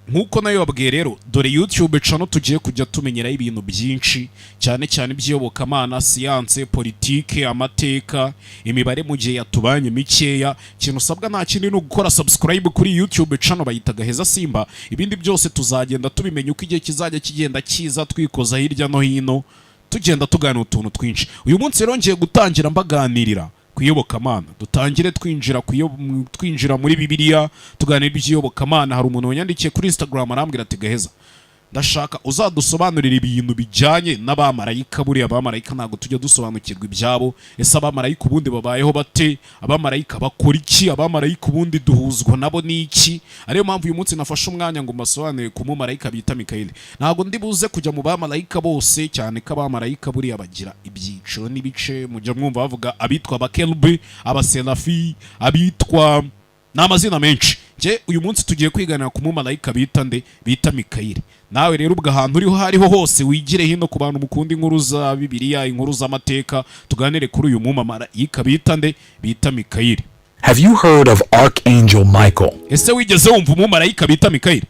nkuko nayo babwiye rero, dore YouTube channel tugiye kujya tumenyeraho ibintu byinshi cyane cyane by'iyobokamana, siyanse, politike, amateka, imibare mu gihe yatubanye mikeya. Ikintu usabwa nta kindi no gukora subscribe kuri YouTube channel bayita Gaheza Simba. Ibindi byose tuzagenda tubimenya uko igihe kizajya kigenda kiza, twikoza hirya no hino tugenda tugana utuntu twinshi. Uyu munsi rero ngiye gutangira mbaganirira kuyobokamana. Dutangire twinjira muri Bibiliya tuganira iby'iyobokamana. Hari umuntu wanyandikiye kuri Instagram arambwira ati Gaheza, ndashaka uzadusobanurira ibintu bijyanye n'abamarayika. Buriya abamarayika ntabwo tujya dusobanukirwa ibyabo. Ese abamarayika ubundi babayeho bate? Abamarayika bakora iki? Abamarayika ubundi duhuzwa nabo n'iki? Ariyo mpamvu uyu munsi nafashe umwanya ngo mbasobanurire ku mumarayika bita Mikayeli. Ntabwo ndi buze kujya mu bamarayika bose, cyane ko abamarayika buriya bagira ibyiciro n'ibice. Mujya mwumva bavuga abitwa abakerubi, abaserafi, abitwa n'amazina menshi. Je uyu munsi tugiye kwiganira ku mumarayika bita Mikayeli. Nawe rero ubwo ahantu uriho hariho hose wigire hino ku bantu mukunda inkuru za Bibiliya, inkuru z'amateka, tuganire kuri uyu mumarayika bita Mikayeli. Have you heard of Archangel Michael? Ese wigeze wumva umumarayika bita Mikayeli?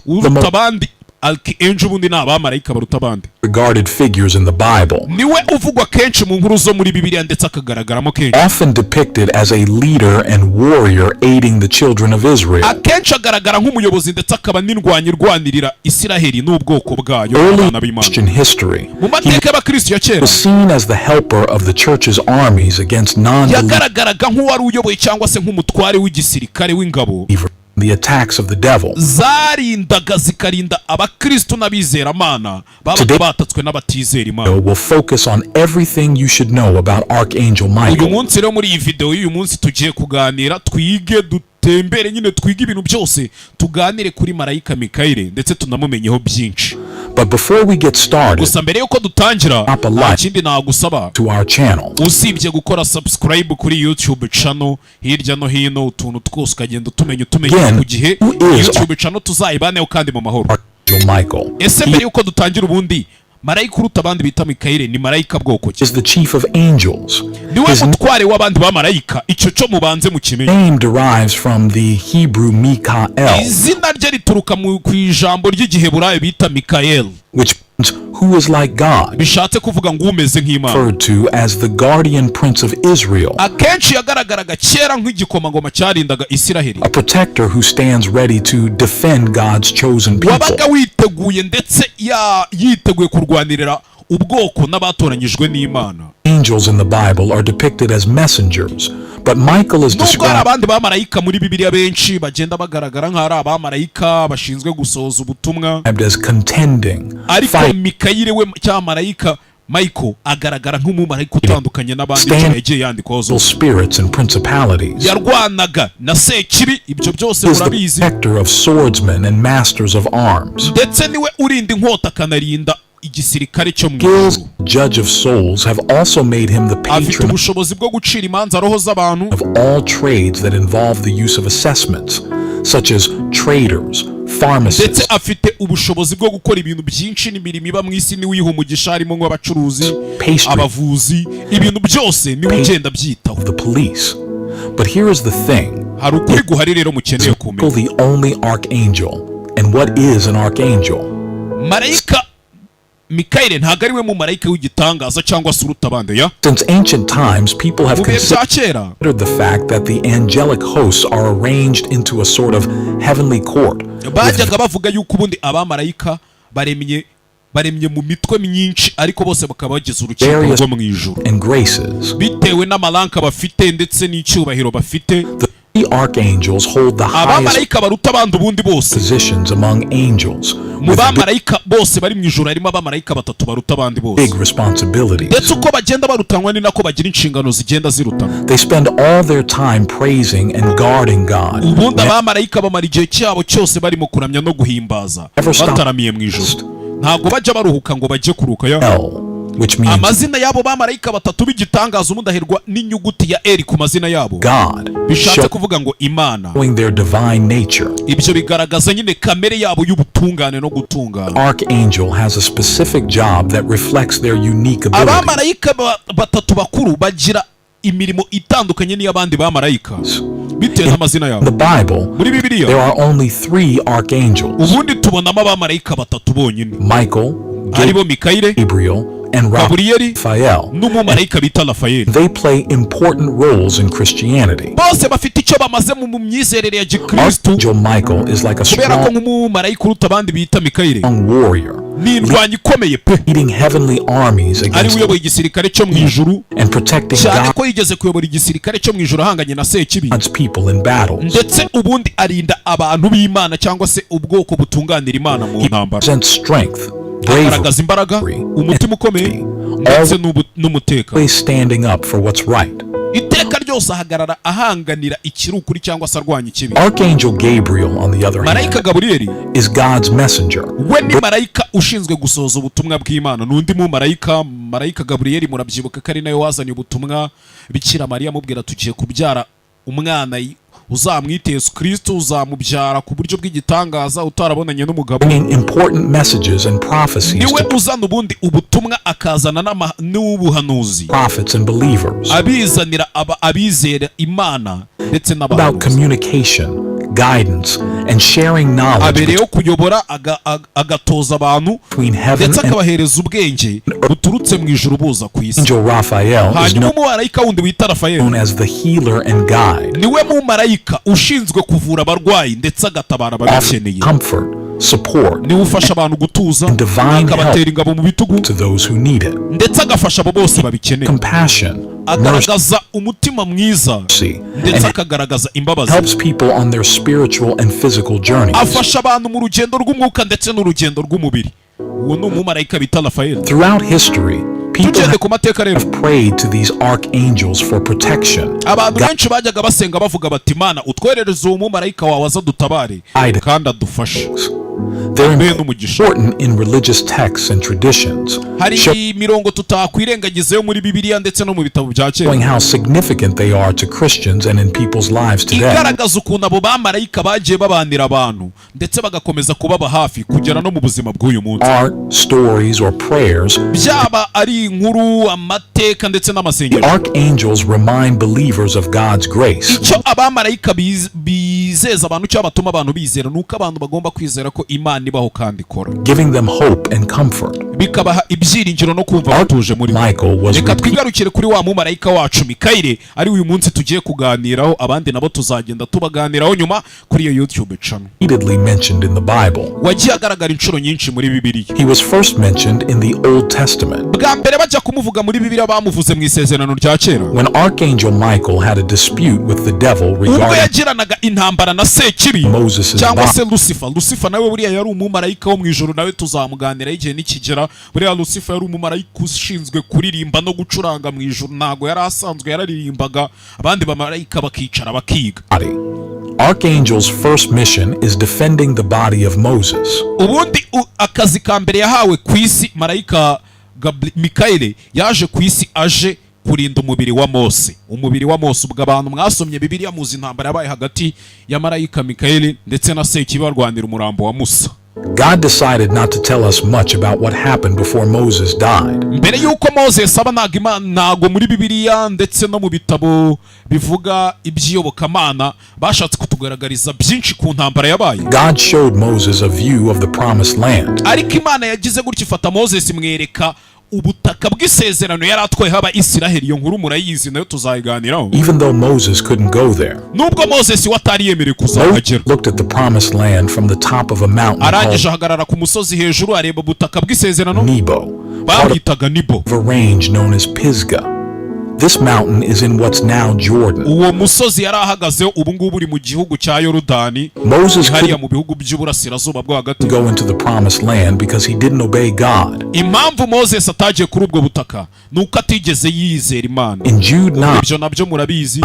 Uruta abandi Archangel ubundi n'abamarayika baruta abandi. Regarded figures in the Bible. Niwe uvugwa kenshi mu nkuru zo muri Bibiliya ndetse akagaragaramo kenshi. Often depicted as a leader and warrior aiding the children of Israel. Akenshi agaragara nk'umuyobozi ndetse akaba n'indwanyi irwanirira Isiraheli n'ubwoko bwayo abana b'Imana. Christian history. Mu mateka y'Abakristo ya kera, was seen as the helper of the church's armies against non-believers. Yagaragaraga nk'uwari uyoboye cyangwa se nk'umutware w'igisirikare w'ingabo. The attacks of the devil. Zarindaga zikarinda Abakristo n'abizeramana babaga batatswe n'abatizera Imana. Will focus on everything you should know about Archangel Michael. Uyu munsi rero muri iyi video y'uyu munsi tugiye kuganira, twige dutembere nyine twige ibintu byose, tuganire kuri marayika Mikayeli ndetse tunamumenyeho byinshi. But before we get started, gusa mbere yuko dutangira ikindi nagusaba to our channel, usibye gukora subscribe kuri YouTube channel, hirya no hino utuntu twose ukagenda utumenya ku gihe YouTube channel tuzayibaneho kandi mu mahoro. Michael. Ese mbere yuko dutangira ubundi, marayika uruta abandi bita Mikayeli ni marayika bwoko ki? Is the chief of angels. Niwe mutware w'abandi bamarayika. Icyo cyo mubanze mu kimenyi. Name derives from the Hebrew Mikael. Izina rye rituruka ku ijambo ry'igiheburayo bita Mikayeli, which means who is like God. Bishatse kuvuga ngo umeze nk'Imana. Referred to as the guardian prince of Israel. Akenshi yagaragaraga kera nk'igikomangoma cyarindaga Isiraheli. A protector who stands ready to defend God's chosen people. Wabaga witeguye ndetse yiteguye kurwanirira ubwoko n'abatoranyijwe n'Imana. Angels in the Bible are depicted as messengers, but Michael is described. Abandi bamarayika muri Bibiliya benshi bagenda bagaragara nk'ari abamarayika bashinzwe gusohoza ubutumwa. As contending. Ariko Mikayeli we cyamarayika Michael agaragara nk'umumarayika utandukanye n'abandi yagiye yandikwaho zo. Spirits and principalities. Yarwanaga na sekibi, ibyo byose murabizi. Protector of swordsmen and masters of arms. Ndetse niwe urinda inkota kanarinda igisirikare cyo mu ijuru. Judge of souls have also made him the patron ubushobozi bwo gucira imanza roho z'abantu of all trades that involve the use of assessments, such as traders, pharmacists. Ndetse afite ubushobozi bwo gukora ibintu byinshi n'imirimo iba mu isi, ni wiha umugisha harimo nk'abacuruzi, abavuzi, ibintu byose ni ugenda byitaho. The police. But here is the thing. Hari ukuri guhari rero mukeneye kumenya. The only archangel. And what is an archangel? Marayika Mikayeli ntabwo ari we mumarayika w'igitangaza cyangwa se uruta abandi ya. Since ancient times, people have considered the fact that the angelic hosts are arranged into a sort of heavenly court. Bajyaga bavuga yuko ubundi abamarayika baremye mu mitwe myinshi, ariko bose bakaba bagize urukiko rwo mu ijuru bitewe n'amaranka bafite ndetse n'icyubahiro bafite. The archangels hold the highest positions among angels. Mu bamarayika bose bari mu ijuru harimo abamarayika batatu baruta abandi bose. Big responsibilities. Ndetse uko bagenda barutanwa ni nako bagira inshingano zigenda zirutana. They spend all their time praising and guarding God. Ubundi abamarayika bamara igihe cyabo cyose barimo kuramya no guhimbaza bataramiye mu ijuru. Ntabwo bajya baruhuka ngo bajye kuruka ya. Amazina yabo bamarayika batatu b'igitangaza umudahirwa n'inyuguti ya L ku mazina yabo. God. Bishatse kuvuga ngo Imana. Showing their divine nature. Ibyo bigaragaza nyine kamere yabo y'ubutungane no gutungana. Archangel has a specific job that reflects their unique ability. Abamarayika batatu bakuru bagira imirimo itandukanye n'iy'abandi bamarayika. bitewe n'amazina yabo. In the Bible, muri Bibiliya there are only 3 archangels. ubundi tubonamo abamarayika batatu bonyine, Michael, aribo Mikayire, Gabriel, and Raphael. n'umumarayika bita Raphael. They play important roles in Christianity. bose bafite icyo bamaze mu myizerere ya Gikristo. Archangel Michael is like a kubera ko strong nk'umumarayika uruta abandi bita Mikayire warrior, ni indwanyi ikomeye pe, leading heavenly armies ari against uyoboye igisirikare cyo mu ijuru, and protecting cyane ko yigeze kuyobora igisirikare cyo mu ijuru ahanganye na Sekibi, God's people in battles. ndetse ubundi arinda abantu b'Imana cyangwa se ubwoko butunganira Imana mu ntambara. Presents strength, agaragaza imbaraga, umutima ukomeye ndetse n'umutekano. always standing up for what's right. iteka ryose ahagarara ahanganira ikiri ukuri cyangwa se arwanya ikibi. Archangel Gabriel, on the other marayika hand, Gaburiyeli is God's messenger. we ni marayika ushinzwe gusohoza ubutumwa bw'Imana. n'undi mu marayika Gaburiyeli murabyibuka ko ari nawe wazanye ubutumwa Bikira Mariya amubwira tugiye kubyara umwana uzamwita Yesu Kristo, uzamubyara ku buryo bw'igitangaza utarabonanye n'umugabo. Bringing important messages and prophecies niwe to uzana ubundi ubutumwa akazana n'ubuhanuzi prophets and believers abizanira abizera Imana ndetse about n'abantu. communication, guidance, and sharing knowledge abereyeho kuyobora agatoza abantu between heaven ndetse and akabahereza ubwenge buturutse mu ijuru buza ku isi. Angel Raphael is hanyuma umumarayika wundi wita Raphael known as the healer and guide, niwe mumarayika ushinzwe kuvura abarwayi ndetse agatabara ababikeneye. comfort, support niwe ufasha abantu gutuza, divine akabatera ingabo mu bitugu, to those who need it. ndetse agafasha abo bose babikeneye. Compassion, agaragaza umutima mwiza mercy, ndetse and akagaragaza imbabazi. helps people on their spiritual and physical journeys. afasha abantu mu rugendo rw'umwuka ndetse n'urugendo rw'umubiri. uwo ni umumarayika bita Raphael. Throughout history, people tugende ku mateka rero, have prayed to these archangels for protection, abantu benshi bajyaga basenga bavuga bati Mana utwerereze uwo mumarayika wawe aza dutabare kandi adufashe. They're Amen n'umugisha. important in religious texts and traditions, hari imirongo tutakwirengagizayo muri Bibiliya ndetse no mu bitabo bya showing kera how significant they are to Christians and in people's lives today. igaragaza ukuntu abo bamarayika bagiye babanira abantu ndetse bagakomeza kubaba hafi kugera no mu buzima bw'uyu munsi. Art, stories, or prayers, byaba ari inkuru, amateka ndetse the n'amasengesho. archangels remind believers of God's grace, icyo abamarayika bizeza abantu cyangwa batuma abantu bizera nuko abantu bagomba kwizera ko Imana ibaho kandi ikora, giving them hope and comfort. bikabaha ibyiringiro no kumva batuje muri bo. Michael was reka twigarukire kuri wa mumarayika wacu Mikayire ari uyu munsi tugiye kuganiraho, abandi nabo tuzagenda tubaganiraho nyuma kuri iyo YouTube channel. repeatedly mentioned in the Bible. wagiye agaragara inshuro nyinshi muri Bibiliya. He was first mentioned in the Old Testament. bwa mbere bajya kumuvuga muri Bibiliya bamuvuze mu isezerano rya kera, When Archangel Michael had a dispute with the devil ubwo regarding yagiranaga intambara na Sekibi Moses' cyangwa se body, Lucifer nawe buriya yari umumarayika wo mu ijuru, nawe tuzamuganira igihe nikigera. buriya Lucifer yari umumarayika ushinzwe kuririmba no gucuranga mu ijuru, ntago yari asanzwe, yararirimbaga abandi bamarayika bakicara bakiga. Archangel's first mission is defending the body of Moses. ubundi akazi ka mbere yahawe ku isi marayika Mikayire yaje ku isi aje kurinda umubiri wa Mose. umubiri wa Mose, ubwo abantu mwasomye Bibiliya muzi intambara yabaye hagati ya marayika Mikayire ndetse na Sekibi barwanira umurambo wa Musa. God decided not to tell us much about what happened before Moses died. mbere yuko Moses aba ntago muri Bibiliya ndetse no mu bitabo bivuga iby'iyobokamana bashatse kutugaragariza byinshi ku ntambara yabaye. God showed Moses a view of the promised land. ariko Imana yagize gutya ifata Moses imwereka ubutaka bw'isezerano yari atwayeho Abayisiraheli. iyo nkuru murayizi nayo tuzayiganiraho. Even though Moses couldn't go there, nubwo Moses watari yemerewe kuzahagera, looked at the promised land from the top of a mountain arangije called ahagarara ku musozi hejuru areba ubutaka bw'isezerano Nebo, part babwitaga Nibo. of a range known as Pisgah. This mountain is in what's now Jordan. uwo musozi yari ahagazeho ubu ngubu uri mu gihugu cya Yorodani, Moses hariya couldn't mu bihugu by'uburasirazuba bwo hagati. go into the promised land because he didn't obey God. impamvu Moses atagiye kuri ubwo butaka nuko atigeze yizera Imana. In Jude 9, ibyo nabyo murabizi.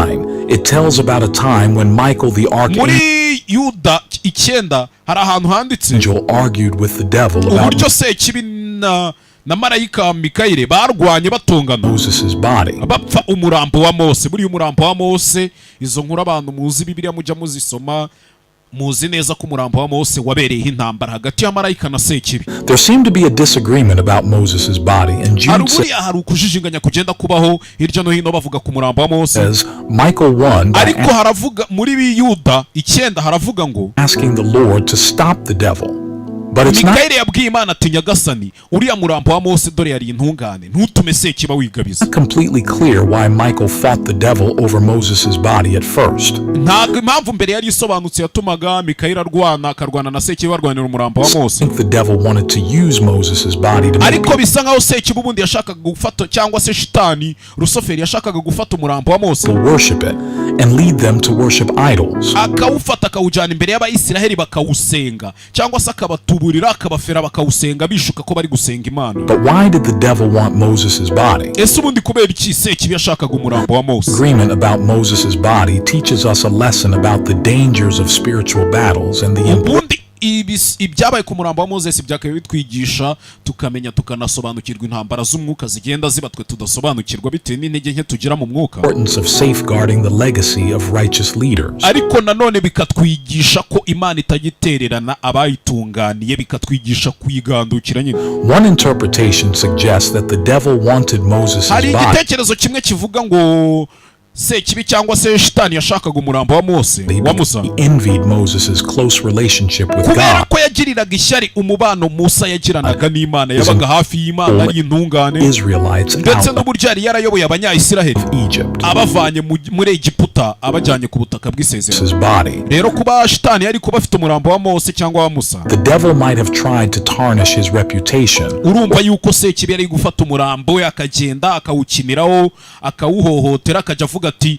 it tells about a time when Michael the archangel muri Yuda 9 hari ahantu handitse argued with the devil about uburyo Sekibi na marayika Mikayire barwanye batongana Moses' body. bapfa umurambo wa Mose. buriya umurambo wa Mose, izo nkuru abantu muzi Bibiliya mujya muzisoma, muzi neza ko umurambo wa Mose wabereyeho intambara hagati ya marayika na Sekibi. There seemed to be a disagreement about Moses' body, and Jude hari ukujijinganya kugenda kubaho hirya no hino bavuga ku murambo wa Mose. Says Michael 1, ariko haravuga muri Yuda 9 haravuga ngo asking the Lord to stop the devil. But it's not Mikayeli yabwiye Imana ati Nyagasani uriya murambo wa Mose dore yari intungane ntutume Sekiba wigabiza. completely clear why Michael fought the devil over Moses' body at first. ntabwo impamvu mbere yari isobanutse yatumaga Mikayeli akarwana na Sekiba barwanira umurambo wa Mose. I think the devil wanted to use Moses' body to ariko bisa nkaho Sekiba ubundi yashakaga gufata cyangwa se shitani Rusoferi yashakaga gufata umurambo wa Mose worship it and lead them to worship idols. akawufata akawujyana imbere y'Abayisiraheli bakawusenga cyangwa se akabatuburira akabafera bakawusenga bishuka ko bari gusenga Imana. But why did the devil want Moses' body? ese ubundi kubera iki Sekiba yashakaga umurambo wa Mose? Agreement about Moses' body teaches us a lesson about the dangers of spiritual battles and the ubundi ibyabaye ku murambo wa Moses byakabaye bitwigisha tukamenya tukanasobanukirwa intambara z'umwuka zigenda ziba twe tudasobanukirwa bitewe n'intege nke tugira mu mwuka. importance of safeguarding the legacy of righteous leaders. ariko nanone bikatwigisha ko Imana itagitererana abayitunganiye bikatwigisha kwigandukira nyine. One interpretation suggests that the devil wanted Moses' hari body igitekerezo kimwe kivuga ngo Sekibi cyangwa se shitani yashakaga umurambo wa Mose wa Musa. He envied Moses' close relationship with kubera God. ko yagiriraga ishyari umubano Musa yagiranaga n'Imana yabaga hafi y'Imana ari intungane Israelites ndetse out n'uburyo yari yarayoboye Abanyayisiraheli of Egypt. abavanye muri Egiputa abajyanye ku butaka bw'isezerano. His body. rero kuba shitani yari kuba afite umurambo wa Mose cyangwa wa Musa, The devil might have tried to tarnish his reputation urumva yuko Sekibi yari gufata umurambo we akagenda akawukiniraho akawuhohotera akajya avuga ati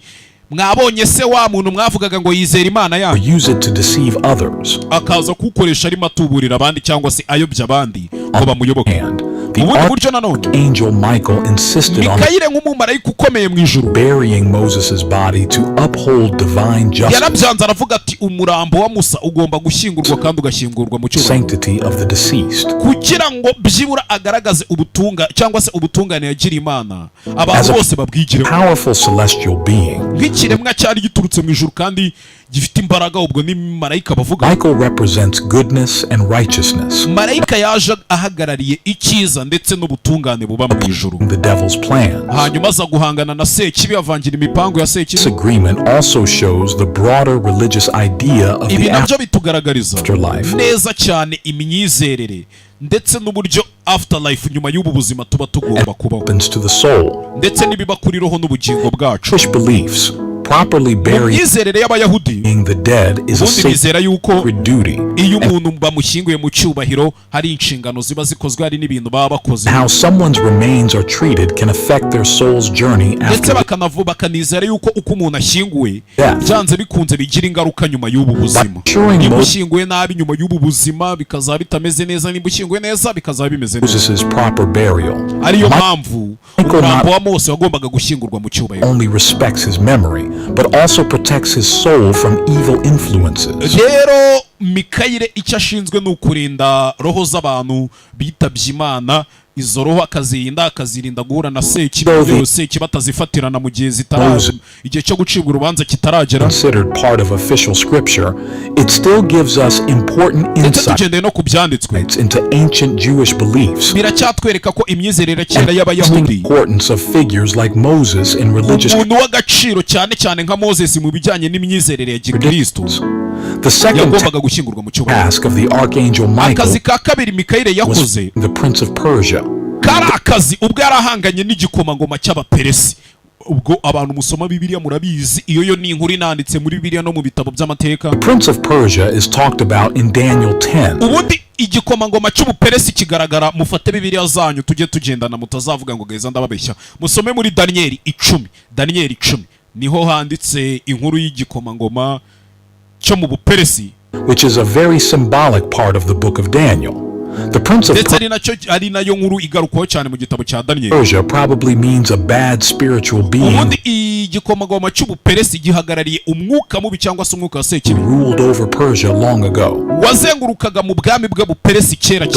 mwabonye se wa muntu mwavugaga ngo yizera Imana or yanyu, use it to deceive others. akaza kuwukoresha arimo atuburira abandi cyangwa se ayobya abandi ngo bamuyoboke. And the ubundi buryo nanone archangel Michael insisted on Mikayeli nk'umumarayika ukomeye mu ijuru burying Moses' body to uphold divine justice, yarabyanze aravuga ati umurambo wa Musa ugomba gushyingurwa kandi ugashyingurwa mu cyubahiro sanctity of the deceased. kugira ngo byibura agaragaze ubutunga cyangwa se ubutungane yagira Imana abantu bose babwigire Powerful celestial being, nk'ikiremwa cyari giturutse mu ijuru kandi gifite imbaraga. ubwo ni marayika bavuga. Michael represents goodness and righteousness, marayika yaje ahagarariye icyiza ndetse n'ubutungane buba mu ijuru, the devil's plans. hanyuma aza guhangana na Sekibi avangira imipango ya This Sekibi. agreement also shows the broader religious idea of ibi the nabyo bitugaragariza afterlife. neza cyane imyizerere ndetse n'uburyo afterlife nyuma y'ubu buzima tuba tugomba kubaho happens to the soul. ndetse n'ibiba kuri roho n'ubugingo bwacu. Jewish beliefs properly mu burying myizerere y'Abayahudi the dead is a ubundi bizera yuko sacred duty. iyo umuntu bamushyinguye mu cyubahiro hari inshingano ziba zikozwe, hari n'ibintu baba bakoze, How someone's remains are treated can affect their soul's journey ndetse after bakanizera yuko uko umuntu ashyinguwe death. byanze bikunze bigira ingaruka nyuma y'ubu buzima. Ensuring niba most ushyinguwe nabi nyuma y'ubu buzima bikazaba bitameze neza, niba ushyinguwe neza bikazaba bimeze neza. Moses' proper burial ariyo mpamvu Michael umurambo wa Mose wagombaga gushyingurwa mu cyubahiro. only respects his memory, but also protects his soul from evil influences. rero Mikayeli icyo ashinzwe ni ukurinda roho z'abantu bitabye Imana, izo roho akazirinda guhura na Sekibi, rero Sekibi atazifatirana mu gihe igihe cyo gucibwa urubanza kitaragera. Considered part of official scripture, it still gives us important ndetse insights tugendeye no ku byanditswe into ancient Jewish beliefs. biracyatwereka ko imyizerere kera The y'Abayahudi, importance of figures like Moses in religious umuntu w'agaciro cyane cyane nka Moses mu bijyanye n'imyizerere ya Gikristo, The second yagombaga gushyingurwa mu cyubahiro. task of the archangel Michael akazi ka kabiri Mikayeli yakoze was the prince of Persia. kari akazi ubwo yarahanganye n'igikomangoma cy'Abaperesi. ubwo abantu musoma Bibiliya murabizi, iyo yo ni inkuru inanditse muri Bibiliya no mu bitabo by'amateka. The prince of Persia is talked about in Daniel 10. ubundi igikomangoma cy'Ubuperesi kigaragara, mufate Bibiliya zanyu tujye tugendana mutazavuga ngo gaheza ndababeshya, musome muri Daniyeli 10 niho handitse inkuru y'igikomangoma cyo mu Buperesi, which is a very symbolic part of the book of Daniel. The prince of ndetse ari nayo nkuru igarukwaho cyane mu gitabo cya Daniyeli. Persia probably means a bad spiritual being ubundi igikomangoma cy'Ubuperesi gihagarariye umwuka mubi cyangwa se umwuka wa Sekibi who ruled over Persia long ago. wazengurukaga mu bwami bwe buperesi kera.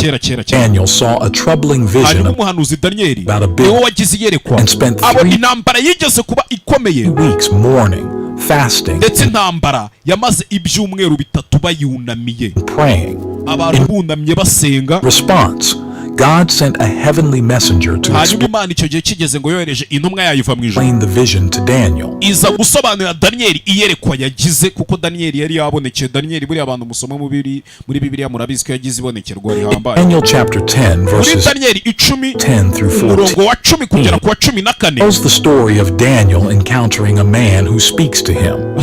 Daniel saw a troubling vision umuhanuzi Daniyeli about a niwe wagize iyerekwa and spent abona intambara yigeze kuba ikomeye weeks mourning, fasting, ndetse intambara yamaze ibyumweru 3 bayunamiye, praying. abantu bunamye basenga. Response: God sent a heavenly messenger to hanyuma Imana icyo gihe kigeze ngo yohereje intumwa yayo iva mu ijuru explain the vision to Daniel. iza gusobanurira Daniyeli iyerekwa yagize, kuko Daniyeli yari yabonekeye. Daniyeli buriya abantu musoma muri Bibiliya murabizi ko yagize ibonekerwa rihambaye. Daniel chapter 10 muri verses Daniyeli 10 10 through 14 umurongo wa 10 kugera ku wa 14 tells the story of Daniel encountering a man who speaks to him.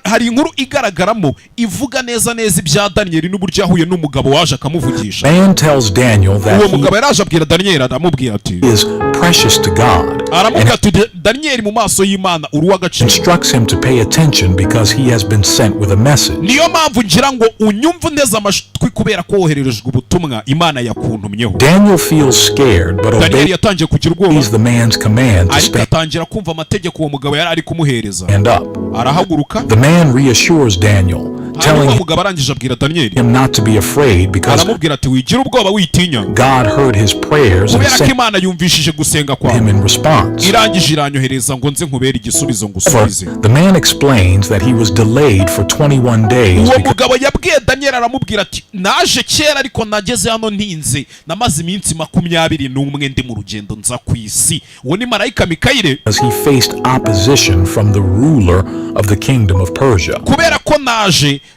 hari inkuru igaragaramo ivuga neza ibya Daniyeli n'uburyo yahuye n'umugabo waje akamuvugisha. Man tells Daniel that uwo mugabo yaraje abwira Daniyeli, aramubwira ati he is precious to God, aramubwira ati Daniyeli mu maso y'Imana uri uw'agaciro. instructs him to pay attention because he has been sent with a message. niyo mpamvu ngira ngo unyumve neza amashwi kubera ko wohererejwe ubutumwa Imana yakuntumyeho. Daniel feels scared but Daniyeli yatangiye kugira ubwoba, obeys the man's command to ariko atangira kumva amategeko uwo mugabo yari ari kumuhereza. stand up. arahaguruka. The man reassures Daniel, telling umugabo arangije abwira Daniyeli, him not to be afraid because aramubwira ati wigira ubwoba witinya, God heard his prayers and kubera ko sent Imana yumvishije gusenga him kwawe, in response. irangije iranyohereza ngo nze nkubere igisubizo ngusubize. The man explains that he was delayed for 21 days uwo because mugabo yabwiye Daniyeli, aramubwira ati naje kera ariko nageze hano ntinze, namaze iminsi 21 ndi mu rugendo nza ku isi. uwo ni marayika Mikayire, he faced opposition from the ruler of the kingdom of Persia. kubera ko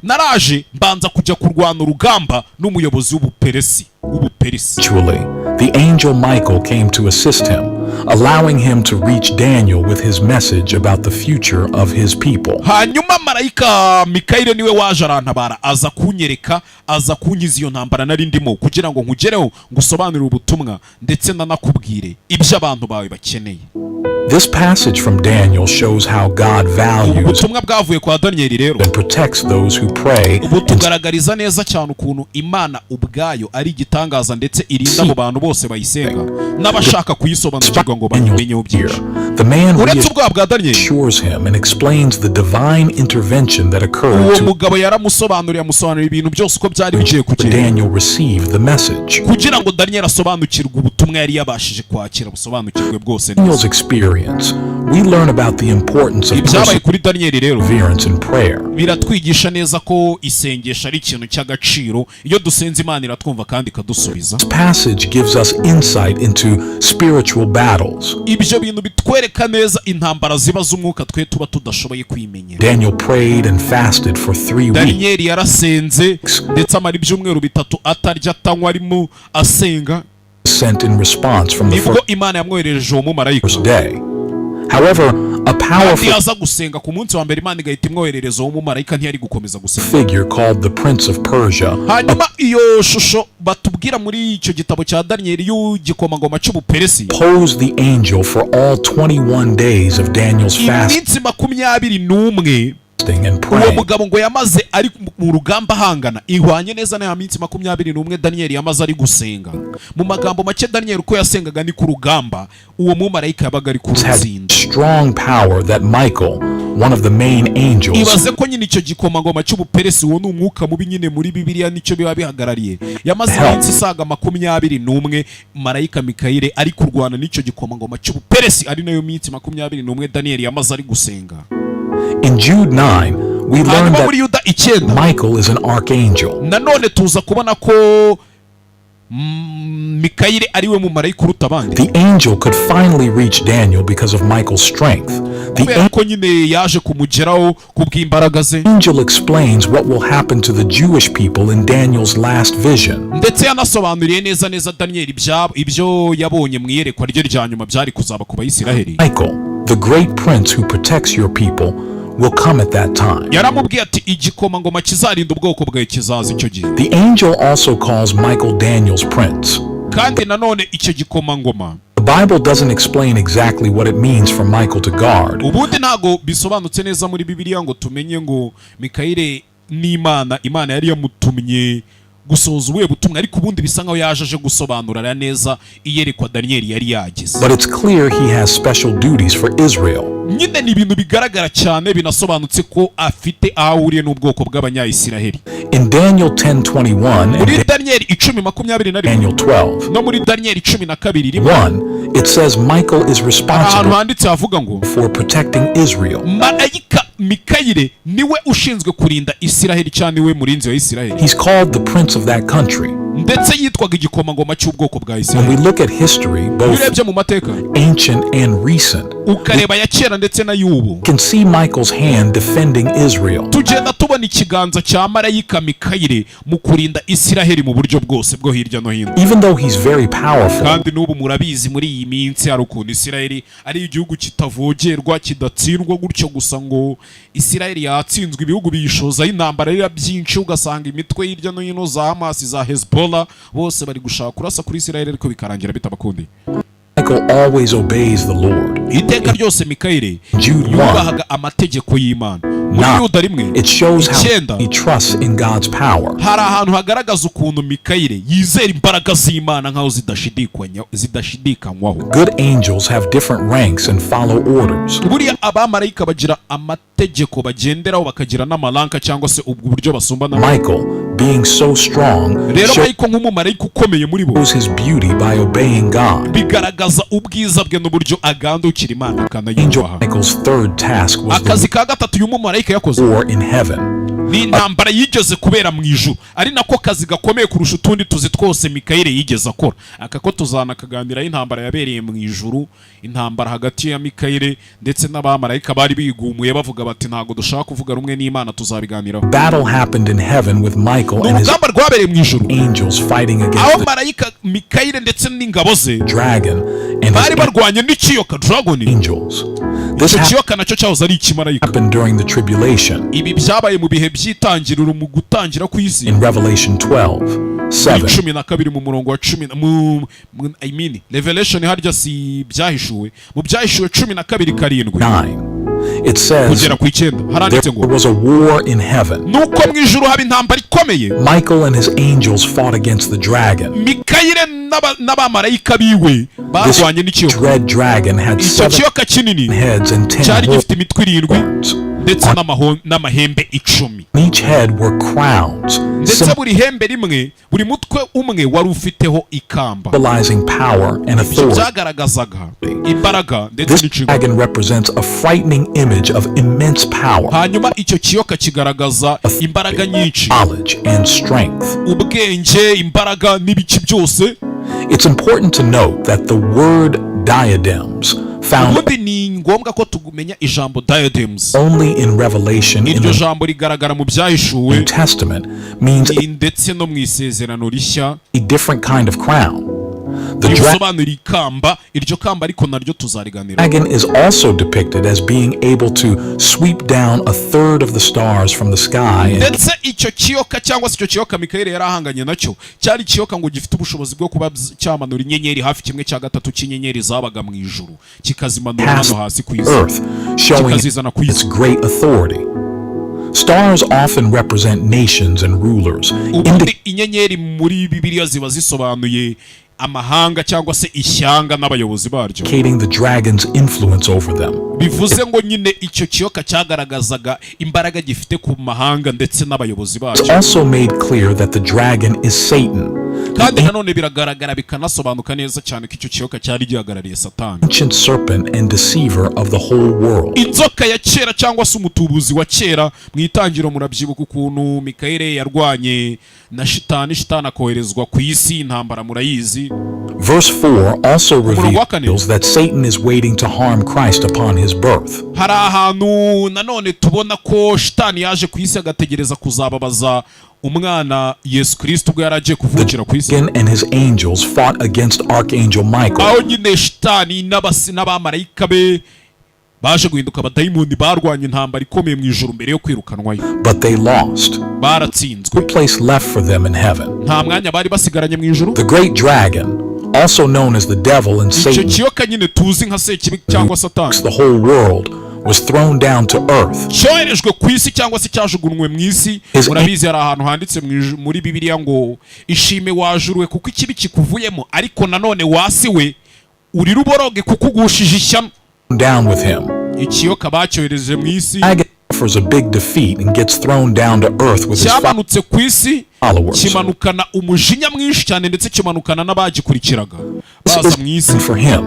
naraje mbanza kujya kurwana urugamba n'umuyobozi w'ubuperesi. Actually, the angel Michael came to assist him, allowing him to reach Daniel with his message about the future of his people. hanyuma marayika Mikayire niwe waje arantabara, aza kunyereka, aza kunkiza iyo ntambara nari ndimo, kugira ngo nkugereho ngusobanurire ubutumwa ndetse nanakubwire ibyo abantu bawe bakeneye. This passage from Daniel shows how God values ubutumwa bwavuye kwa Daniyeli rero and protects those who pray. ubu tugaragariza neza cyane ukuntu Imana ubwayo ari igitangaza ndetse irinda abo bantu bose bayisenga n'abashaka kuyisobanukirwa ngo bayimenyeho byinshi. The man uretse ubwoba bwa Daniyeli, reassures him and explains the divine intervention that occurred uwo to mugabo yaramusobanurira ibintu byose uko byari bigiye kugenda Daniel receive the message. kugira ngo Daniyeli asobanukirwe ubutumwa yari yabashije kwakira, busobanukirwe bwose neza. Daniel's experience, we learn about the importance of ibyabaye kuri Daniyeli rero perseverance in prayer. biratwigisha neza ko isengesho ari ikintu cy'agaciro. iyo dusenze Imana iratwumva kandi ikadusubiza. This passage gives us insight into spiritual battles. ibyo bintu bitwereka neza intambara ziba z'umwuka twe tuba tudashoboye kwimenyera. Daniel prayed and fasted for 3 weeks. Daniyeli yarasenze ndetse amara ibyumweru 3 atarya atanywa arimo asenga, Sent in response from the nibwo Imana yamwoherereje uwo mumarayika. first day. However, a kandi powerful yaza gusenga ku munsi wa mbere Imana igahita imwoherereza uwo mumarayika, ntiyari gukomeza gusenga. figure called the Prince of Persia hanyuma iyo shusho batubwira muri icyo gitabo cya Daniyeli y'igikomangoma cy'ubuperesi opposed the angel for all 21 days of Daniel's fasting iminsi 21 and uwo praying. mugabo ngo yamaze ari mu rugamba ahangana, ihwanye neza na ya minsi 21 Daniyeli yamaze ari gusenga. mu magambo make Daniyeli uko yasengaga ni ku rugamba, uwo mumarayika yabaga ari Had kurutsinda. strong power that Michael, one of the main angels, ibaze ko nyine icyo gikomangoma cy'ubuperesi, uwo ni umwuka mubi nyine muri Bibiliya nicyo biba bihagarariye, yamaze iminsi isaga 21 marayika Mikayire ari kurwana n'icyo gikomangoma cy'ubuperesi, ari nayo minsi 21 Daniyeli yamaze ari gusenga. in Jude 9, we learn hanyuma that muri Yuda 9 Michael is an archangel. nanone tuza kubona ko Mikayire ari we mumarayika uruta abandi. The angel could finally reach Daniel because of Michael's strength. The kubera ko nyine yaje kumugeraho kubw'imbaraga ze, angel explains what will happen to the Jewish people in Daniel's last vision. ndetse yanasobanuriye neza Daniyeli ibyo yabonye mu iyerekwa rye rya nyuma byari kuzaba ku Bayisiraheli. Michael, the great prince who protects your people, will come at that time. yaramubwiye ati igikomangoma kizarinda ubwoko bwawe kizaza icyo gihe. The angel also calls Michael Daniel's prince. kandi nanone icyo gikomangoma The Bible doesn't explain exactly what it means for Michael to guard. ubundi ntago bisobanutse neza muri Bibiliya ngo tumenye ngo Mikayire n'Imana yari yamutumye gusohoza ubuhe butumwa, ariko ubundi bisa nkaho yaje aje gusobanurira neza iyerekwa Daniyeli yari yagize. But it's clear he has special duties for Israel. Nyine ni ibintu bigaragara cyane binasobanutse ko afite aho ahuriye n'ubwoko bw'abanyayisiraheli. In Daniel 10:21 muri and Daniyeli 10:21 Daniel 12, no muri Daniyeli 12 1, it says Michael is ahantu responsible handitse havuga ngo for protecting Israel. marayika Mikayire niwe ushinzwe kurinda Isiraheli, cyane we murinzi wa Isiraheli, He's called the prince of that country. ndetse yitwaga igikomangoma cy'ubwoko bwa When we Isiraheli. look at history, Iyo both urebye mu mateka ancient and recent, ukareba ya kera ndetse na y'ubu, you can see Michael's hand defending Israel. tugenda tubona ikiganza cya marayika Mikayire mu kurinda Isiraheli mu buryo bwose bwo hirya no hino. Even though he's very powerful, Kandi n'ubu murabizi muri iyi minsi hari ukuntu Isiraheli ari igihugu kitavogerwa, kidatsindwa gutyo gusa ngo Isiraheli yatsinzwe, ibihugu biyishozaho intambara rira byinshi, ugasanga imitwe hirya no hino za Hamas, za Hezbollah, bose bari gushaka kurasa kuri Isiraheli ariko bikarangira bitabakundi. Michael always obeys the Lord. Iteka ryose Mikayire Jude 1, yubahaga amategeko y'Imana. Muri Yuda rimwe it shows how icyenda he trusts in God's power. hari ahantu hagaragaza ukuntu Mikayire yizera imbaraga z'Imana nkaho zidashidikanywaho. Good angels have different ranks and follow orders. Buriya abamarayika bagira amategeko bagenderaho, bakagira n'amaranka cyangwa se ubwo buryo basumbana. Michael, being so strong, Rero Michael nk'umumarayika ukomeye muri bo, shows his beauty by obeying God. bigaragaza ubwiza bwe n'uburyo agandukira Imana Angel akanayubaha. Michael's third task was Akazi the ka gatatu uyu mumarayika yakoze war in heaven. ni intambara yigeze kubera mu ijuru, ari nako kazi gakomeye kurusha utundi tuzi twose Mikayire yigeze akora. Aka ko tuzanakaganiraho intambara yabereye mu ijuru, intambara hagati ya Mikayire ndetse n'abamarayika bari bigumuye bavuga bati ntago dushaka kuvuga rumwe n'Imana, tuzabiganiraho. Battle happened in heaven with Michael and his Urugamba rwabereye mu ijuru angels fighting aho against the marayika Mikayire ndetse n'ingabo ze dragon and bari his barwanye n'ikiyoka dragon. angels. This Icyo kiyoka nacyo cyahoze ari ikimarayika. happened during the tribulation Ibi byabaye mu bihe by'itangiriro, mu gutangira kw'isi. in Revelation 12:7. 12 mu murongo wa 10 Revelation harya si byahishuwe, mu byahishuwe 12:7 9. It says kugera ku 9 haranditse there ngo was a war in heaven. nuko mu ijuru haba intambara ikomeye. Michael and his angels fought against the dragon. Mikayire n'abamarayika biwe barwanye n'ikiyoka. Dread dragon had Icyo 7 kiyoka kinini heads and 10 cyari gifite imitwe 7 horns. ndetse n'amahembe 10. On each head were crowns, Ndetse buri hembe rimwe, buri mutwe umwe wari ufiteho ikamba. symbolizing power and Ibyo authority. byagaragazaga imbaraga ndetse This n'inshingano. dragon represents a frightening image of immense power, Hanyuma icyo kiyoka kigaragaza imbaraga nyinshi, knowledge, and strength. ubwenge, imbaraga n'ibiki byose. It's important to note that the word diadems, found Ubundi ni ngombwa ko tugumenya ijambo diadems. only in Revelation in Iryo the jambo rigaragara mu New byahishuwe Testament, means ndetse no mu isezerano rishya, a different kind of crown. The bisobanura ikamba. Iryo kamba ariko naryo tuzariganira. dragon is also depicted as being able to sweep down a third of the stars from the sky and Ndetse icyo kiyoka cyangwa se icyo kiyoka Mikayire yari ahanganye nacyo cyari ikiyoka ngo gifite ubushobozi bwo kuba cyamanura inyenyeri hafi 1/3 cy'inyenyeri zabaga mu ijuru, kikazimanura past hano hasi ku isi, earth, showing kikazizana ku its isi. great authority. Stars often represent nations and rulers, Ubundi inyenyeri muri Bibiliya ziba zisobanuye amahanga cyangwa se ishyanga n'abayobozi baryo. indicating the dragon's influence over them. Bivuze ngo nyine icyo kiyoka cyagaragazaga imbaraga gifite ku mahanga ndetse n'abayobozi It's baryo. also made clear that the dragon is Satan, Kandi nanone biragaragara bikanasobanuka neza cyane ko icyo kiyoka cyari gihagarariye Satani, ancient serpent and deceiver of the whole world. inzoka ya kera cyangwa se umutubuzi wa kera. Mu itangiro murabyibuka ukuntu Mikayire yarwanye na Shitani akoherezwa ku isi, intambara murayizi. Verse 4 also reveals that Satan is waiting to harm Christ upon his birth. Hari ahantu nanone tubona ko Shitani yaje ku isi agategereza kuzababaza umwana Yesu Kristo ubwo yari agiye kuvukira ku isi. Dragon and his angels fought against Archangel Michael. Aho nyine Shitani n'abamarayika be baje guhinduka abadayimoni, barwanya intambara ikomeye mu ijuru mbere yo kwirukanwayo. But they lost. Baratsinzwe, No place left for them in heaven. nta mwanya bari basigaranye mu ijuru. The great dragon, also known as the devil and Icyo Satan, kiyoka nyine tuzi nka Sekibi cyangwa Satani, the whole world, was thrown down to earth. cyoherejwe ku isi cyangwa se cyajugunywe mu isi. His Murabizi hari ahantu handitse muri Bibiliya ngo ishime wajurwe kuko ikibi kikuvuyemo, ariko nanone wasi we uri ruboroge kuko ugushije ishyano. Down with him. Ikiyoka bacyohereje mu isi Suffers a big defeat and gets thrown down to earth with his cyamanutse ku isi, followers. kimanukana umujinya mwinshi cyane ndetse kimanukana n'abagikurikiraga baza mu isi. For him,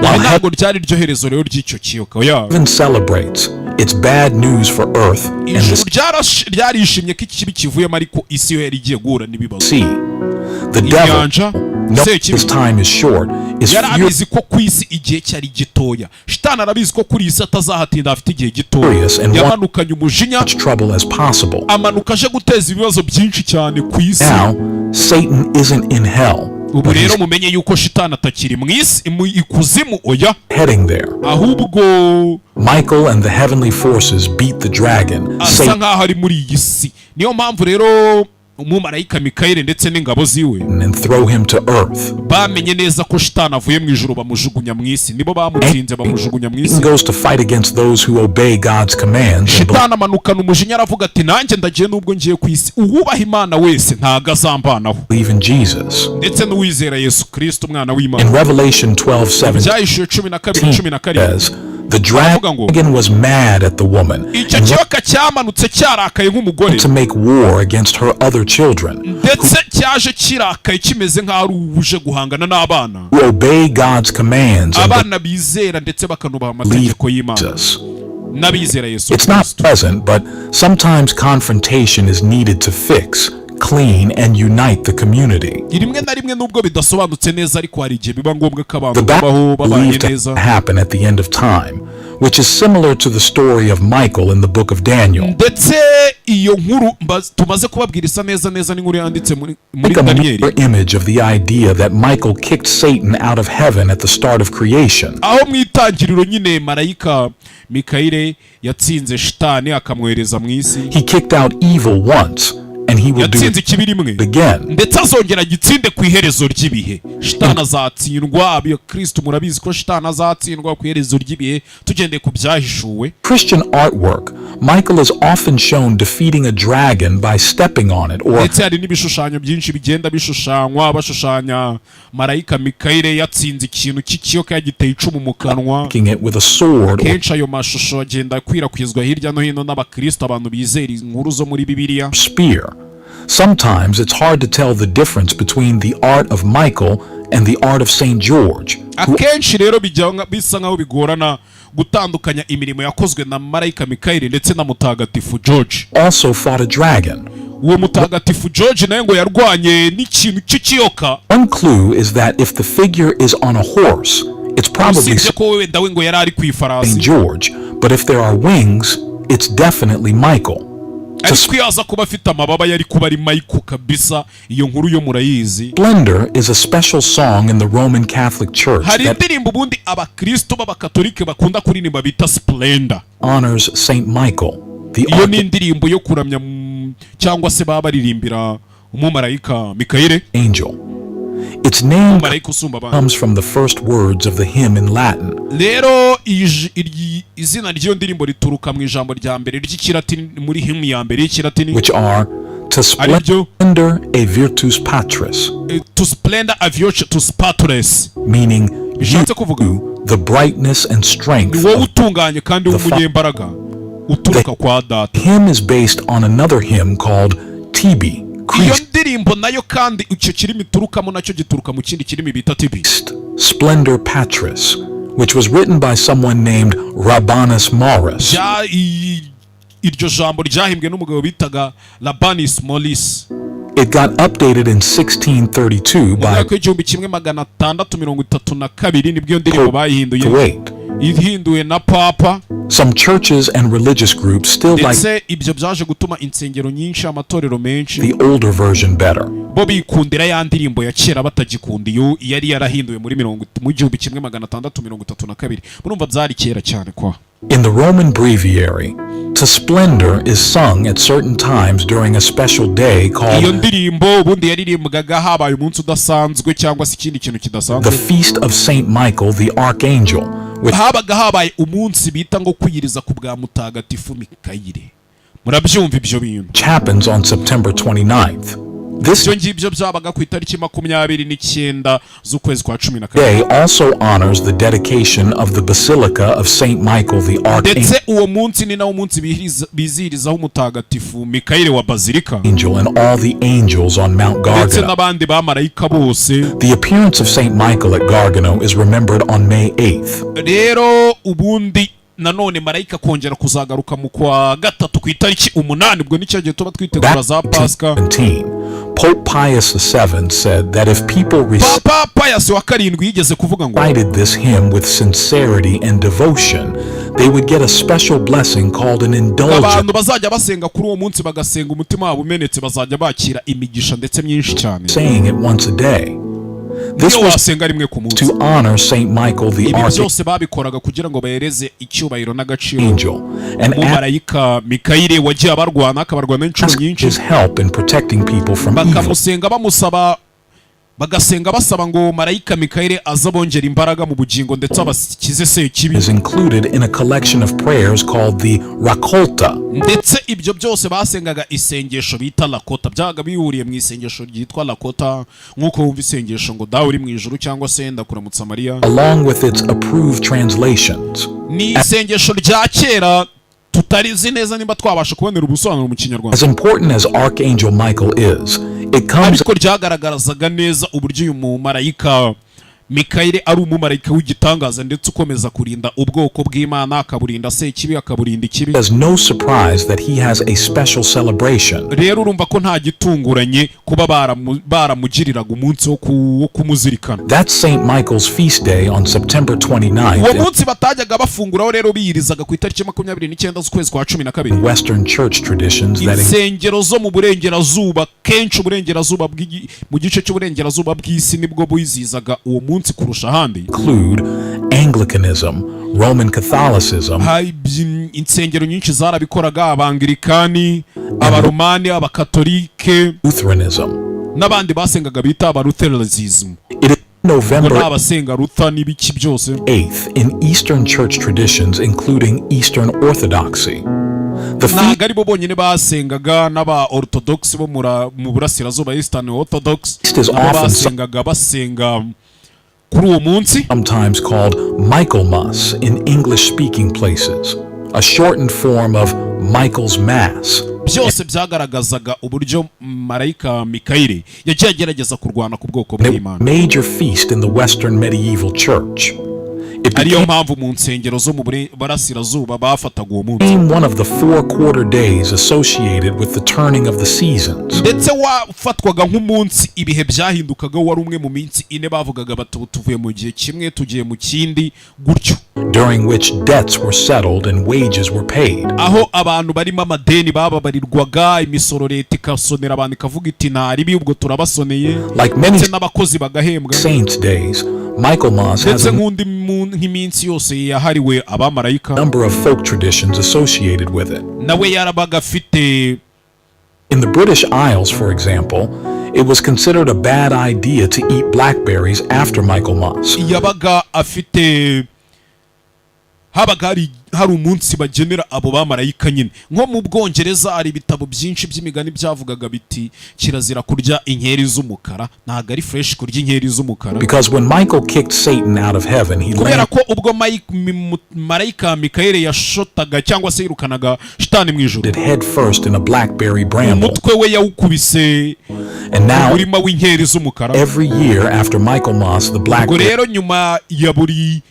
While ntabwo ryari ryo herezo rero ry'icyo kiyoka. heaven celebrates, it's bad news for earth and ijuru the ryarishimye ko ikibi kivuyemo, ariko isi yo yari igiye guhura n'ibibazo. sea. The devil, Inyanja knowing his time is short, is yari abizi ko ku isi igihe cyari gitoya. Shitani arabizi ko kuri isi atazahatinda, afite igihe gitoya. Furious and Yamanukanye umujinya, much trouble as possible. amanuka aje guteza ibibazo byinshi cyane ku isi. Now, Satan isn't in hell, Ubu but he's rero mumenye yuko shitani atakiri mu isi, mu ikuzimu, oya, heading there. ahubwo Michael and the heavenly forces beat the dragon, asa Satan, nk'aho ari muri iyi si. Niyo mpamvu rero umumarayika Mikayeli ndetse n'ingabo ziwe and throw him to earth. bamenye neza ko shitani avuye mu ijuru, bamujugunya mu isi. Nibo bamutsinze, bamujugunya mu isi. Satan goes to fight against those who obey God's commands and shitani amanukana umujinya, aravuga ati nanjye ndagiye nubwo ngiye ku isi. Uwubaha Imana wese ntago azambanaho, believe in Jesus. ndetse n'uwizera Yesu Kristo umwana In w'Imana. Revelation 12:17 Byahishuwe 12:17 says, the dragon was mad at the woman icyo and kiyoka cyamanutse cyarakaye nk'umugore, to make war against her other children ndetse cyaje kirakaye kimeze nk'aho ari uje guhangana n'abana, who obey God's commands and abana bizera ndetse bakanubaha believe amategeko y'Imana Jesus. n'abizera Yesu It's not Kristo. pleasant, but sometimes confrontation is needed to fix, clean, and unite the community. rimwe na rimwe nubwo bidasobanutse neza, ariko hari igihe biba ngombwa ko abantu The battle babaho is babanye believed to neza. happen at the end of time, which is similar to the story of Michael in the book of Daniel. ndetse iyo nkuru tumaze kubabwira isa neza neza n'inkuru yanditse muri Think a Daniyeli, mirror image of the idea that Michael kicked Satan out of heaven at the start of creation. aho mu itangiriro nyine marayika Mikayeli yatsinze shitani akamwohereza mu isi. He kicked out evil once, and he will do yatsinze it ikibi rimwe again. ndetse azongera agitsinde ku iherezo ry'ibihe. Shitani azatsindwa, abiyo Kristo murabizi ko shitani azatsindwa ku iherezo ry'ibihe, tugendeye ku byahishuwe. Christian artwork, Michael is often shown defeating a dragon by stepping on it or ndetse hari n'ibishushanyo byinshi bigenda bishushanywa, bashushanya marayika Mikayeli yatsinze ikintu cy'ikiyoka yagiteye icumu mu kanwa. kicking it with a sword or Kenshi ayo mashusho agenda akwirakwizwa hirya no hino n'abakristo, abantu bizera inkuru zo muri Bibiliya. spear. Sometimes it's hard to tell the difference between the art of Michael and the art of St. George, who akenshi rero bisa nkaho bigorana gutandukanya imirimo yakozwe na marayika Mikayeli ndetse na mutagatifu George. also fought a dragon. Uwo mutagatifu George nawe ngo yarwanye n'ikintu cy'ikiyoka. One clue is that if the figure is on a horse, it's probably usibye ko wenda we ngo yari ari ku St. ifarasi, George, but if there are wings, it's definitely Michael. ariko iyo aza kuba afite amababa yari kuba ari Michael kabisa. Iyo nkuru yo murayizi. Splendor is a special song in the Roman Catholic Church Hari that indirimbo ubundi abakristo b'abakatolike bakunda kuririmba bita Splendor. honors St. Michael, the Iyo ni archangel. indirimbo yo kuramya cyangwa se baba baririmbira umumarayika Mikayeli, Its name umumarayika usumba abandi. comes from the first words of the hymn in Latin, Rero izina ry'iyo ndirimbo rituruka mu ijambo rya mbere ry'ikilatini muri hymn ya mbere y'ikilatini, which are to Aribyo. splendor e virtus patris, to splendor of your to spatulous, meaning bishatse kuvuga you, the brightness and ni strength wowe of. utunganye kandi w'umunyembaraga uturuka kwa data. Hymn is based on another hymn called Tibi, Iyo Christ, ndirimbo nayo kandi icyo kirimi iturukamo nacyo gituruka mu kindi kirimi bita tibi, Splendor Patris, which was written by someone named Rabanus Maurus. iryo jambo ryahimbwe n'umugabo bitaga Rabanus Maurus It got updated in 1632 mu by mwaka w'igihumbi kimwe magana atandatu mirongo itatu na kabiri, nibwo iyo ndirimbo bayihinduye, Kuwait. ihinduwe na papa. Some churches and religious groups still like ndetse ibyo byaje gutuma insengero nyinshi, amatorero menshi the older version better. bo bikundira ya ndirimbo ya kera batagikunda iyo yari yarahinduwe mu gihumbi kimwe magana atandatu mirongo itatu na kabiri. Murumva byari kera cyane kwa. In the Roman breviary, to splendor is sung at certain times during a special day Iyo called ndirimbo ubundi yaririmbwaga habaye umunsi udasanzwe cyangwa se ikindi kintu the kidasanzwe. Feast of Saint Michael the Archangel, habaga habaye umunsi bita ngo kwiyiriza ku bwa mutagatifu Mikayire. Murabyumva ibyo bintu, which happens on September 29th. This ibyo ngibyo byabaga ku itariki 29 z'ukwezi kwa 12. day also honors the dedication of the Basilica of St. Michael the Archangel ndetse uwo munsi ni nawo munsi bizihirizaho umutagatifu Mikayire wa Bazilika and all the angels on Mount ndetse Gargano. n'abandi bamarayika bose. The appearance of St. Michael at Gargano is remembered on May 8th. Rero ubundi nanone marayika kongera kuzagaruka mu kwa gatatu ku itariki 8, ubwo nicyo gihe tuba twitegura za Pasika. 17, Pope Pius VII said that if people Papa Pius wa 7 yigeze kuvuga ngo recited this hymn with sincerity and devotion, they would get a special blessing called an indulgence, abantu bazajya basenga kuri uwo munsi bagasenga umutima wabo umenetse bazajya bakira imigisha ndetse myinshi cyane. saying it once a day. This Iyo was wasenga rimwe ku munsi. to honor St. Michael the Ibi Archangel byose babikoraga kugira ngo bahereze icyubahiro n'agaciro and ask umumarayika Mikayire wagiye abarwana akabarwana inshuro nyinshi, his help in protecting people from evil. bakamusenga bamusaba, bagasenga basaba ngo marayika Mikayire aza bongera imbaraga mu bugingo ndetse abakize sekibi. Is included in a collection of prayers called the Rakolta. Ndetse ibyo byose basengaga isengesho bita Lakota, byabaga bihuriye mu isengesho ryitwa Lakota, nk'uko wumva isengesho ngo dawe uri mu ijuru cyangwa se ndakuramutsa Mariya. Along with its approved translations. Ni isengesho rya kera tutarizi neza nimba twabasha kubonera ubusobanuro mu Kinyarwanda, As important as Archangel Michael is, it comes ariko ryagaragarazaga neza uburyo uyu mumarayika Mikayire ari umumarayika w'igitangaza ndetse ukomeza kurinda ubwoko bw'Imana, akaburinda sekibi, akaburinda ikibi. as no surprise that he has a special celebration. Rero urumva ko nta gitunguranye kuba baramugiriraga umunsi wo kumuzirikana. That's St. Michael's feast day on September Uwo 29th munsi batajyaga bafunguraho rero biyirizaga ku itariki 29 z'ukwezi kwa 12. in Western church traditions that Insengero zo mu burengerazuba, kenshi uburengerazuba mu gice cy'uburengerazuba bw'isi nibwo buyizizaga uwo munsi kurusha ahandi. include Anglicanism, Roman Catholicism, Insengero nyinshi zarabikoraga, Abangilikani, Abaromani, Abakatolike Lutheranism. n'abandi basengaga bita Abalutheranism. It is Ngo November n'abasenga Luther n'ibiki byose. 8th in Eastern church traditions, including Eastern Orthodoxy. The feast Ntabwo ari bo bonyine basengaga, n'aba Orthodox bo mu burasirazuba, Eastern Orthodox is nabo often basengaga basenga kuri uwo munsi. sometimes called Michaelmas in English-speaking places, a shortened form of Michael's Mass. Byose byagaragazaga uburyo marayika Mikayire yagiye agerageza kurwana ku bwoko A bw'Imana. major feast in the Western medieval church. It Ariyo became mpamvu mu nsengero zo mu burasirazuba bafataga uwo munsi, one of the 4 quarter days associated with the turning of the seasons, ndetse wafatwaga nk'umunsi ibihe byahindukaga, wari umwe mu minsi 4 bavugaga bati tuvuye mu gihe kimwe tugiye mu kindi, gutyo during which debts were settled and wages were paid. aho abantu barimo amadeni bababarirwaga, imisoro leta ikasonera abantu ikavuga iti ntaribi ubwo turabasoneye, Like many ndetse n'abakozi bagahembwa. saints' days, Michaelmas has ndetse a nk'iminsi yose yahariwe abamarayika number of folk traditions associated with it. nawe yarabaga afite. In the British Isles, for example, it was considered a bad idea to eat blackberries after Michaelmas. Yabaga afite, habaga hari umunsi bagenera abo bamarayika nyine. Nko mu Bwongereza hari ibitabo byinshi by'imigani byavugaga biti kirazira kurya inkeri z'umukara, ntabwo ari fresh kurya inkeri z'umukara, Because when Michael kicked Satan out of heaven, he kubera landed ko ubwo marayika Mikayire yashotaga cyangwa se yirukanaga shitani mu ijuru, head first in a blackberry bramble. umutwe we yawukubise And now, umurima w'inkeri z'umukara. every year after Michaelmas, the Ubwo blackberries rero nyuma ya buri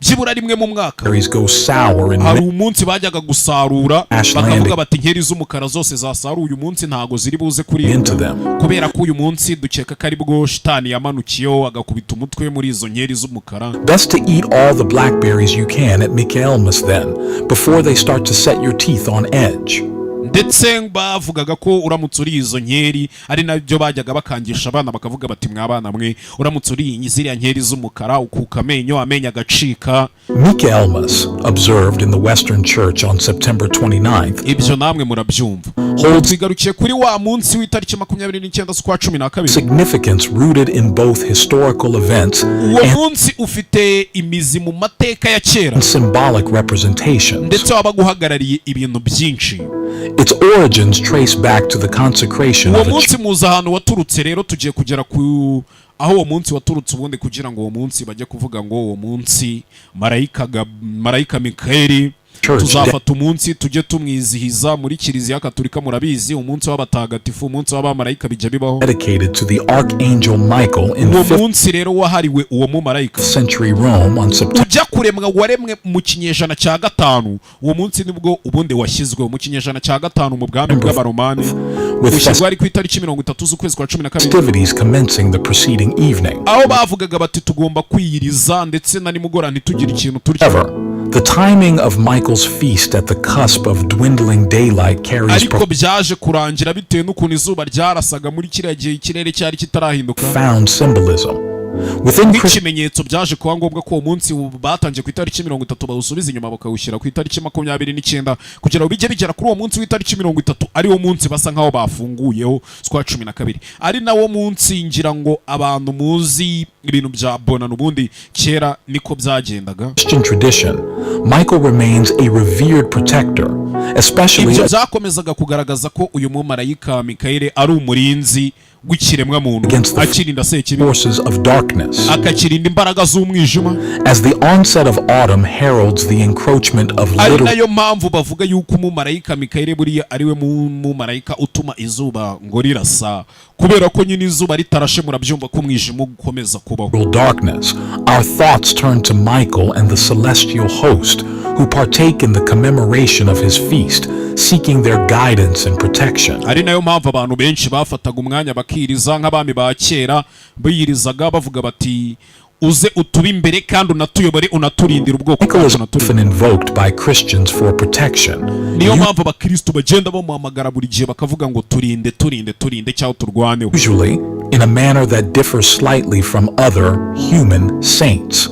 byibura rimwe mu mwaka go sour and hari umunsi bajyaga gusarura, Ashland. bakavuga bati inkeri z'umukara zose zasaruye uyu munsi ntago ziri buze into kuribwa, them. kubera ko uyu munsi dukeka ko ari bwo shitani yamanukiyeho agakubita umutwe muri izo nkeri z'umukara. Best to eat all the blackberries you can at Michaelmas then, before they start to set your teeth on edge. ndetse bavugaga ko uramutse uri izo nkeri ari nabyo bajyaga bakangisha abana bakavuga bati mwabana mwe uramutse uri ziriya nkeri z'umukara ukuka amenyo agacika. Michaelmas, observed in the Western Church on September 29th, ibyo namwe murabyumva. Twigarukiye kuri wa munsi w'itariki 29 z'ukwa 12, significance rooted in both historical events uwo munsi ufite imizi mu mateka ya kera and symbolic representations. ndetse waba guhagarariye ibintu byinshi. Its origins trace back to the consecration uwo of a munsi muzi ahantu waturutse, rero tugiye kugera ku aho uwo munsi waturutse ubundi kugira ngo uwo munsi bajye kuvuga ngo uwo munsi marayika Mikayeli tuzafata umunsi tujye tumwizihiza muri Kiliziya Gatolika. Murabizi umunsi w'abatagatifu, umunsi w'abamarayika bijya bibaho. dedicated to the Archangel Michael in uwo 5th munsi rero wahariwe uwo mumarayika century Rome on September ujya kuremwa, waremwe mu kinyejana cya gatanu. uwo munsi nibwo ubundi washyizweho mu kinyejana cya gatanu mu bwami bw'abaromani, with ushyirwa ari ku itariki 30 z'ukwezi kwa 12, festivities commencing the preceding evening. aho bavugaga bati tugomba kwiyiriza ndetse na nimugoroba ntitugire ikintu turya. However, the timing of Michael's feast at the cusp of dwindling daylight carries ariko byaje kurangira bitewe n'ukuntu izuba ryarasaga muri kiriya gihe ikirere cyari kitarahinduka. profound symbolism. Within nk'ikimenyetso byaje kuba ngombwa ko uwo munsi batangiye ku itariki 30 bawusubiza inyuma bakawushyira ku itariki 29 kugira ngo bijye bigera kuri uwo munsi w'itariki 30 ari wo munsi basa nkaho bafunguyeho z'ukwa 12, ari nawo munsi ngira ngo abantu muzi ibintu bya bonana ubundi kera niko byagendaga. Christian tradition, Michael remains a revered protector, especially ibyo byakomezaga kugaragaza ko uyu mumarayika Mikayeli ari umurinzi w'ikiremwa muntu, akirinda sekibi, forces of darkness. akakirinda imbaraga z'umwijima. As the onset of autumn heralds the encroachment of ari little nayo mpamvu bavuga yuko umumarayika Mikayeli buriya ariwe mumarayika utuma izuba ngo rirasa, kubera ko nyine izuba ritarashe murabyumva ko umwijima ukomeza kubaho. darkness, our thoughts turn to Michael and the celestial host who partake in the commemoration of his feast, seeking their guidance and protection. ari nayo mpamvu abantu benshi bafataga umwanya bakiriza nk'abami ba kera, biyirizaga bavuga bati uze utube imbere kandi unatuyobore unaturindira ubwoko Michael is bwacu often invoked by Christians for protection. niyo mpamvu abakristo bagenda bamuhamagara buri gihe bakavuga ngo turinde cyangwa turwaneho, Usually in a manner that differs slightly from other human saints.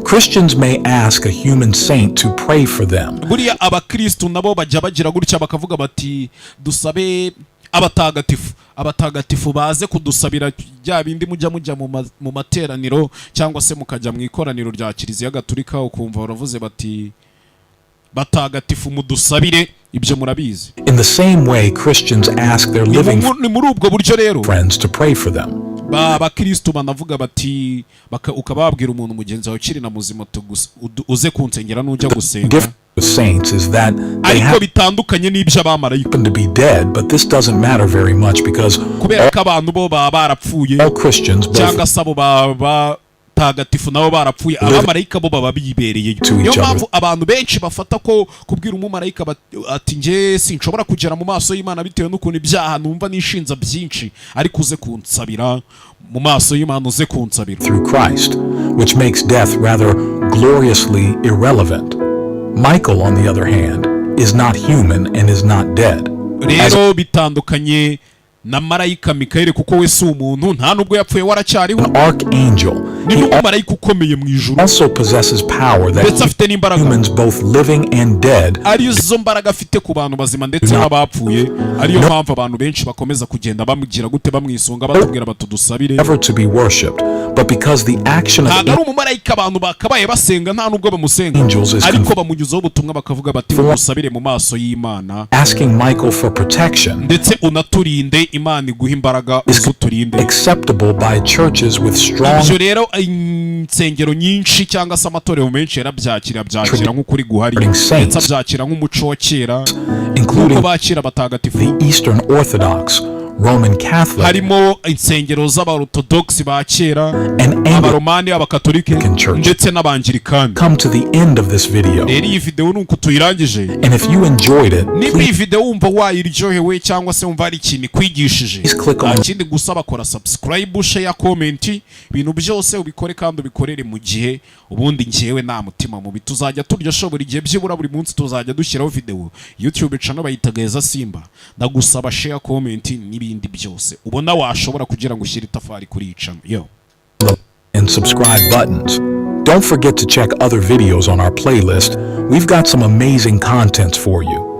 Christians may ask a human saint to pray for them. buriya abakristo nabo bajya bagira gutya bakavuga bati dusabe abatagatifu baze kudusabira, bya bindi mujya mu materaniro cyangwa se mukajya mu ikoraniro rya Kiliziya Gatolika ukumva baravuze bati batagatifu mudusabire, ibyo murabizi. In the same way, Christians ask their living ni muri ubwo buryo rero friends to pray for them. abakristo banavuga bati ukababwira umuntu mugenzi wawe ukiri na muzima uze kunsengera n'ujya gusenga. Gift with saints is that they ariko bitandukanye n'ibyo abamarayika, happen to be dead, but this doesn't matter very much because kubera ko abantu bo baba barapfuye all Christians, both cyangwa se abo batagatifu nabo barapfuye, abamarayika bo baba bibereye. niyo mpamvu abantu benshi bafata ko kubwira umumarayika ati nge sinshobora kugera mu maso y'Imana bitewe n'ukuntu ibyaha numva nishinza byinshi, ariko uze kunsabira mu maso y'Imana, uze kunsabira through Christ, which makes death rather gloriously irrelevant. Michael, on the other hand, is not human and is not dead. rero bitandukanye na marayika Mikayeli kuko we si umuntu, nta nubwo yapfuye waracyariho. An archangel, ni he n'umumarayika ukomeye mu ijuru, also possesses power ndetse that afite n'imbaraga, humans both living and dead ari zo mbaraga afite ku bantu bazima ndetse n'abapfuye. ariyo mpamvu abantu benshi bakomeza kugenda bamugira gute, bamwisunga batubwira batudusabire, never to be worshipped, but because the action of ntabwo ari umumarayika abantu bakabaye basenga, nta nubwo bamusenga, angels is ariko bamunyuzaho ubutumwa bakavuga bati udusabire mu maso y'Imana asking Michael for protection ndetse unaturinde, Imana iguha imbaraga uzuturinde. acceptable by churches with strong ibyo rero insengero nyinshi cyangwa se amatorero menshi yarabyakira nk'ukuri guhari, ndetse abyakira nk'umuco wa kera, including nk'uko bakira abatagatifu. the Eastern Orthodox, Roman Catholic, harimo insengero z'abarorthodox ba kera, and abaromani, abakatolike Church. ndetse n'abangilikani. come to the end of this video. rero iyi video nuko tuyirangije. And if you enjoyed it, niba iyi video wumva wayiryohewe cyangwa se wumva ari ikintu ikwigishije, Please click on- nta kindi gusaba, kora subscribe, share, comment, ibintu byose ubikore kandi ubikorere mu gihe. Ubundi njyewe nta mutima mubi, tuzajya turyoshya buri gihe, byibura buri munsi tuzajya dushyiraho video. YouTube channel bayitageza Simba, ndagusaba share, comment n'ibindi byose ubona washobora kugira ngo ushyire itafari kuri iyi channel. Yo, and subscribe buttons. Don't forget to check other videos on our playlist. We've got some amazing contents for you.